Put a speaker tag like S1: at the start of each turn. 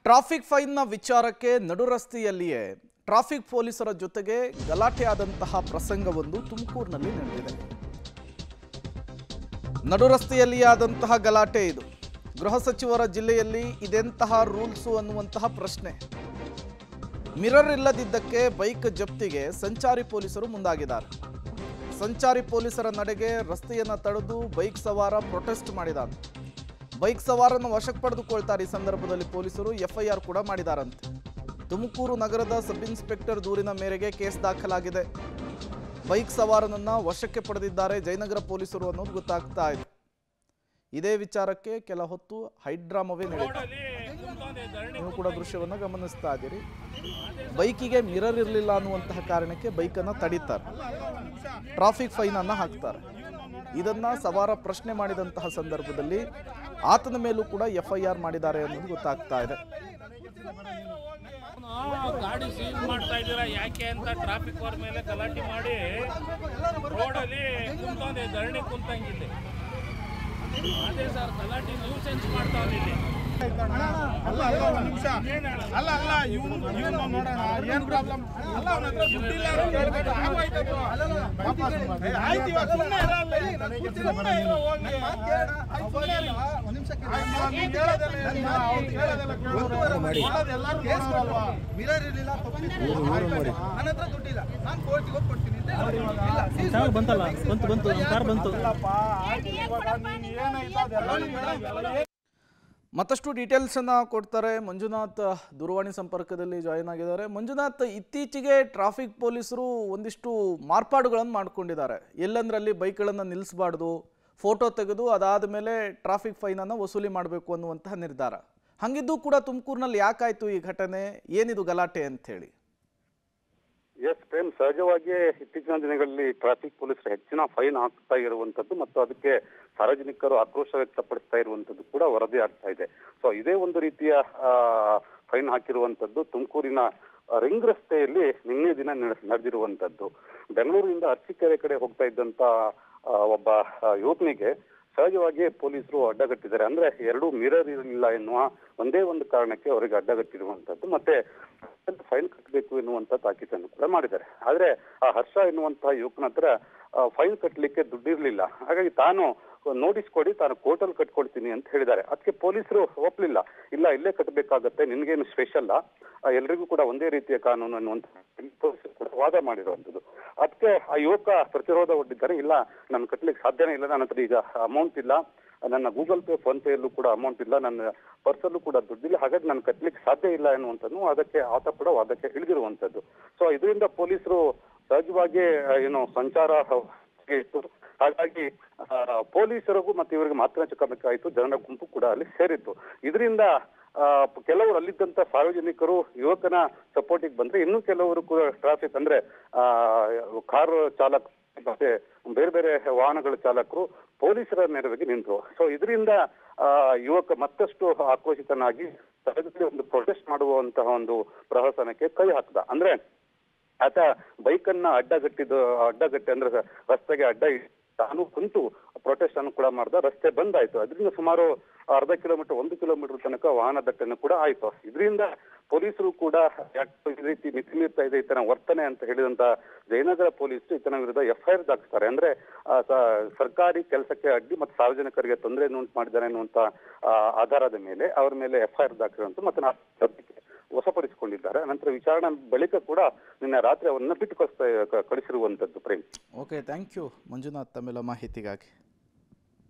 S1: Traffic ಫೈನ್ನ ವಿಚಾರಕ್ಕೆ ನಡು ರಸ್ತೆಯಲ್ಲಿಯೇ traffic ಪೊಲೀಸರ ಜೊತೆಗೆ ಗಲಾಟೆ ಆದಂತಹ ಪ್ರಸಂಗವೊಂದು ತುಮಕೂರಿನಲ್ಲಿ ನಡೆದಿದೆ. ನಡು ರಸ್ತೆಯಲ್ಲಿ ಆದಂತಹ ಗಲಾಟೆ ಇದು. ಗೃಹ ಸಚಿವರ ಜಿಲ್ಲೆಯಲ್ಲಿ ಇದೆಂತಹ ರೂಲ್ಸು ಅನ್ನುವಂತಹ ಪ್ರಶ್ನೆ. ಮಿರರ್ ಇಲ್ಲದಿದ್ದಕ್ಕೆ ಬೈಕ್ ಜಪ್ತಿಗೆ ಸಂಚಾರಿ ಪೊಲೀಸರು ಮುಂದಾಗಿದ್ದಾರೆ. ಸಂಚಾರಿ ಪೊಲೀಸರ ನಡೆಗೆ ರಸ್ತೆಯನ್ನು ತಡೆದು ಬೈಕ್ ಸವಾರ ಪ್ರೊಟೆಸ್ಟ್ ಮಾಡಿದ್ದಾರೆ. ಬೈಕ್ ಸವಾರನ್ನು ವಶಕ್ಕೆ ಪಡೆದುಕೊಳ್ತಾರೆ. ಈ ಸಂದರ್ಭದಲ್ಲಿ ಪೊಲೀಸರು ಎಫ್ಐಆರ್ ಕೂಡ ಮಾಡಿದಾರಂತೆ. ತುಮಕೂರು ನಗರದ ಸಬ್ ಇನ್ಸ್ಪೆಕ್ಟರ್ ದೂರಿನ ಮೇರೆಗೆ ಕೇಸ್ ದಾಖಲಾಗಿದೆ. ಬೈಕ್ ಸವಾರನನ್ನ ವಶಕ್ಕೆ ಪಡೆದಿದ್ದಾರೆ ಜಯನಗರ ಪೊಲೀಸರು ಅನ್ನೋದು ಗೊತ್ತಾಗ್ತಾ ಇದೆ. ಇದೇ ವಿಚಾರಕ್ಕೆ ಕೆಲ ಹೊತ್ತು ಹೈಡ್ರಾಮವೇ ನಡೆಯಿತು. ನೀವು ಕೂಡ ದೃಶ್ಯವನ್ನು ಗಮನಿಸ್ತಾ ಇದ್ದೀರಿ. ಬೈಕಿಗೆ ಮಿರರ್ ಇರಲಿಲ್ಲ ಅನ್ನುವಂತಹ ಕಾರಣಕ್ಕೆ ಬೈಕನ್ನು ತಡೀತಾರೆ, ಟ್ರಾಫಿಕ್ ಫೈನ್ ಅನ್ನು ಹಾಕ್ತಾರೆ. ಇದನ್ನ ಸವಾರ ಪ್ರಶ್ನೆ ಮಾಡಿದಂತಹ ಸಂದರ್ಭದಲ್ಲಿ ಆತನ ಮೇಲೂ ಕೂಡ ಎಫ್ಐಆರ್ ಮಾಡಿದ್ದಾರೆ ಅನ್ನೋದು ಗೊತ್ತಾಗ್ತಾ ಇದೆ.
S2: ಗಾಡಿ ಸೀಸ್ ಮಾಡ್ತಾ ಇದ್ದೀರಾ ಯಾಕೆ ಅಂತ ಟ್ರಾಫಿಕ್ ಅವ್ರ ಮೇಲೆ ಗಲಾಟೆ ಮಾಡಿ ರೋಡಲ್ಲಿ ಕುಂತವ್ನೆ, ಧರಣಿ ಕುಂತಂಗಿಲ್ಲಿ. ಅದೇ ಸರ್ ಗಲಾಟೆ ನ್ಯೂಸೆನ್ಸ್ ಮಾಡ್ತಾವ್ರೆ ಇಲ್ಲಿ.
S3: ಅಲ್ಲ ಒಂದು ನಿಮಿಷ, ಅಲ್ಲ ಇವನು ನೋಡೋಣ ಏನು ಪ್ರಾಬ್ಲಮ್. ಅಲ್ಲ ಅವನ ಹತ್ರ ದುಡ್ಡಿಲ್ಲ ಕೇಳ್ಬೇಕು. ಆಯ್ತು ಇವಾಗ ಸುಮ್ಮನೆ ಮಿರರ್ ಇರಲಿಲ್ಲ, ನನ್ನ ಹತ್ರ ದುಡ್ಡಿಲ್ಲ, ನಾನು ಕೋರ್ಟಿಗೆ ಹೋಗಿ ಕೊಡ್ತೀನಿ.
S4: ಬಂತಲ್ಲ, ಬಂತು ಕಾರ್ ಬಂತು.
S1: ಮತ್ತಷ್ಟು ಡೀಟೇಲ್ಸ್ ಅನ್ನ ಕೊಡ್ತಾರೆ ಮಂಜುನಾಥ್. ದೂರವಾಣಿ ಸಂಪರ್ಕದಲ್ಲಿ ಜಾಯಿನ್ ಆಗಿದ್ದಾರೆ. ಮಂಜುನಾಥ್, ಇತ್ತೀಚೆಗೆ ಟ್ರಾಫಿಕ್ ಪೊಲೀಸರು ಒಂದಿಷ್ಟು ಮಾರ್ಪಾಡುಗಳನ್ನು ಮಾಡ್ಕೊಂಡಿದ್ದಾರೆ. ಎಲ್ಲಂದ್ರಲ್ಲಿ ಬೈಕ್ಗಳನ್ನು ನಿಲ್ಲಿಸಬಾರ್ದು, ಫೋಟೋ ತೆಗೆದು ಅದಾದ ಮೇಲೆ ಟ್ರಾಫಿಕ್ ಫೈನನ್ನು ವಸೂಲಿ ಮಾಡಬೇಕು ಅನ್ನುವಂತಹ ನಿರ್ಧಾರ. ಹಂಗಿದ್ದು ಕೂಡ ತುಮಕೂರಿನಲ್ಲಿ ಯಾಕಾಯ್ತು ಈ ಘಟನೆ, ಏನಿದು ಗಲಾಟೆ ಅಂತ ಹೇಳಿ?
S5: ಎಸ್ ಪ್ರೇಮ್, ಸಹಜವಾಗಿ ಇತ್ತೀಚಿನ ದಿನಗಳಲ್ಲಿ ಟ್ರಾಫಿಕ್ ಪೊಲೀಸರು ಹೆಚ್ಚಿನ ಫೈನ್ ಹಾಕ್ತಾ ಇರುವಂತದ್ದು ಮತ್ತು ಅದಕ್ಕೆ ಸಾರ್ವಜನಿಕರು ಆಕ್ರೋಶ ವ್ಯಕ್ತಪಡಿಸ್ತಾ ಇರುವಂತದ್ದು ಕೂಡ ವರದಿ ಆಗ್ತಾ ಇದೆ. ಸೊ ಇದೇ ಒಂದು ರೀತಿಯ ಫೈನ್ ಹಾಕಿರುವಂತದ್ದು ತುಮಕೂರಿನ ರಿಂಗ್ ರಸ್ತೆಯಲ್ಲಿ ನಿನ್ನೆ ದಿನ ನಡೆದಿರುವಂತದ್ದು. ಬೆಂಗಳೂರಿನಿಂದ ಅರಸೀಕೆರೆ ಕಡೆ ಹೋಗ್ತಾ ಇದ್ದಂತ ಒಬ್ಬ ಯುವಕನಿಗೆ ಸಹಜವಾಗಿ ಪೊಲೀಸರು ಅಡ್ಡಗಟ್ಟಿದ್ದಾರೆ. ಅಂದ್ರೆ ಎರಡು ಮಿರರ್ ಇರಲಿಲ್ಲ ಎನ್ನುವ ಒಂದೇ ಒಂದು ಕಾರಣಕ್ಕೆ ಅವರಿಗೆ ಅಡ್ಡಗಟ್ಟಿರುವಂತದ್ದು, ಮತ್ತೆ ಫೈನ್ ಕಟ್ಟಬೇಕು ಎನ್ನುವಂತ ತಾಕೀತನ್ನು ಕೂಡ ಮಾಡಿದ್ದಾರೆ. ಆದ್ರೆ ಆ ಹರ್ಷ ಎನ್ನುವಂತಹ ಯುವಕನ ಹತ್ರ ಫೈನ್ ಕಟ್ಟಲಿಕ್ಕೆ ದುಡ್ಡಿರ್ಲಿಲ್ಲ. ಹಾಗಾಗಿ ತಾನು ನೋಟಿಸ್ ಕೊಡಿ, ತಾನು ಕೋರ್ಟಲ್ಲಿ ಕಟ್ಕೊಡ್ತೀನಿ ಅಂತ ಹೇಳಿದ್ದಾರೆ. ಅದಕ್ಕೆ ಪೊಲೀಸರು ಒಪ್ಲಿಲ್ಲ. ಇಲ್ಲ, ಇಲ್ಲೇ ಕಟ್ಟಬೇಕಾಗತ್ತೆ, ನಿನ್ಗೇನು ಸ್ಪೆಷಲ್, ಎಲ್ರಿಗೂ ಕೂಡ ಒಂದೇ ರೀತಿಯ ಕಾನೂನು ಅನ್ನುವಂತ ಪೊಲೀಸರು ಕೂಡ ವಾದ ಮಾಡಿರುವಂತದ್ದು. ಅದಕ್ಕೆ ಆ ಯುವಕ ಪ್ರತಿರೋಧ ಒಡ್ಡಿದ್ದಾರೆ. ಇಲ್ಲ, ನಾನು ಕಟ್ಲಿಕ್ಕೆ ಸಾಧ್ಯನೇ ಇಲ್ಲ, ನನ್ನ ಹತ್ರ ಈಗ ಅಮೌಂಟ್ ಇಲ್ಲ, ನನ್ನ ಗೂಗಲ್ ಪೇ ಫೋನ್ ಪೇಯಲ್ಲೂ ಕೂಡ ಅಮೌಂಟ್ ಇಲ್ಲ, ನನ್ನ ಪರ್ಸಲ್ಲೂ ಕೂಡ ದುಡ್ಡಿಲ್ಲ, ಹಾಗಾಗಿ ನಾನು ಕಟ್ಲಿಕ್ಕೆ ಸಾಧ್ಯ ಇಲ್ಲ ಎನ್ನುವಂಥದ್ದು ಅದಕ್ಕೆ ಆತ ಕೂಡ ವಾದಕ್ಕೆ ಇಳಿದಿರುವಂತದ್ದು. ಸೊ ಇದರಿಂದ ಪೊಲೀಸರು ಸಹಜವಾಗಿ ಸಂಚಾರ ಇತ್ತು. ಹಾಗಾಗಿ ಪೊಲೀಸರಿಗೂ ಮತ್ತೆ ಇವರಿಗೆ ಮಾತ್ರ ಚಕಮಕಿ ಜನರ ಗುಂಪು ಕೂಡ ಅಲ್ಲಿ ಸೇರಿತ್ತು. ಇದರಿಂದ ಕೆಲವರು ಅಲ್ಲಿದ್ದಂತ ಸಾರ್ವಜನಿಕರು ಯುವಕನ ಸಪೋರ್ಟಿಗೆ ಬಂದ್ರೆ, ಇನ್ನು ಕೆಲವರು ಕೂಡ ಟ್ರಾಫಿಕ್ ಅಂದ್ರೆ ಕಾರ್ ಚಾಲಕ ಮತ್ತೆ ಬೇರೆ ಬೇರೆ ವಾಹನಗಳ ಚಾಲಕರು ಪೊಲೀಸರ ನೆರವಿಗೆ ನಿಂತರು. ಸೊ ಇದರಿಂದ ಯುವಕ ಮತ್ತಷ್ಟು ಆಕ್ರೋಶಿತನಾಗಿ ಸ್ಥಳದಲ್ಲಿ ಒಂದು ಪ್ರೊಟೆಸ್ಟ್ ಮಾಡುವಂತಹ ಒಂದು ಪ್ರಹಸನಕ್ಕೆ ಕೈ ಹಾಕ್ದ. ಅಂದ್ರೆ ಆತ ಬೈಕನ್ನ ಅಡ್ಡಗಟ್ಟಿ ಅಂದ್ರೆ ರಸ್ತೆಗೆ ಅಡ್ಡ ತಾನು ಕುಂತು ಪ್ರೊಟೆಸ್ಟ್ ಅನ್ನು ಕೂಡ ಮಾಡ್ದ. ರಸ್ತೆ ಬಂದ್ ಆಯ್ತು. ಅದರಿಂದ ಸುಮಾರು ಅರ್ಧ ಕಿಲೋಮೀಟರ್ 1 ಕಿಲೋಮೀಟರ್ ತನಕ ವಾಹನ ದಟ್ಟಣೆ ಕೂಡ ಆಯ್ತು. ಇದರಿಂದ ಪೊಲೀಸರು ಕೂಡ ಈ ರೀತಿ ಮಿತಿ ಮೀರ್ತಾ ಇದೆ ಈತನ ವರ್ತನೆ ಅಂತ ಹೇಳಿದಂತ ಜಯನಗರ ಪೊಲೀಸರು ಈತನ ವಿರುದ್ಧ ಎಫ್ಐಆರ್ ದಾಖಲಿಸ್ತಾರೆ. ಅಂದ್ರೆ ಸರ್ಕಾರಿ ಕೆಲಸಕ್ಕೆ ಅಡ್ಡಿ ಮತ್ತು ಸಾರ್ವಜನಿಕರಿಗೆ ತೊಂದರೆ ಉಂಟು ಮಾಡಿದ್ದಾರೆ ಅನ್ನುವಂತ ಆಧಾರದ ಮೇಲೆ ಅವರ ಮೇಲೆ ಎಫ್ಐಆರ್ ದಾಖಲಿಸುವಂತ ಮತ್ತೆ ವಶಪಡಿಸಿಕೊಂಡಿದ್ದಾರೆ. ನಂತರ ವಿಚಾರಣೆ ಬಳಿಕ ಕೂಡ ನಿನ್ನೆ ರಾತ್ರಿ ಅವರನ್ನ ಬಿಟ್ಟು ಕಳಿಸಿರುವಂತದ್ದು. Prem,
S1: okay, thank you Manjunath ತಮ್ಮೆಲ್ಲ ಮಾಹಿತಿಗಾಗಿ.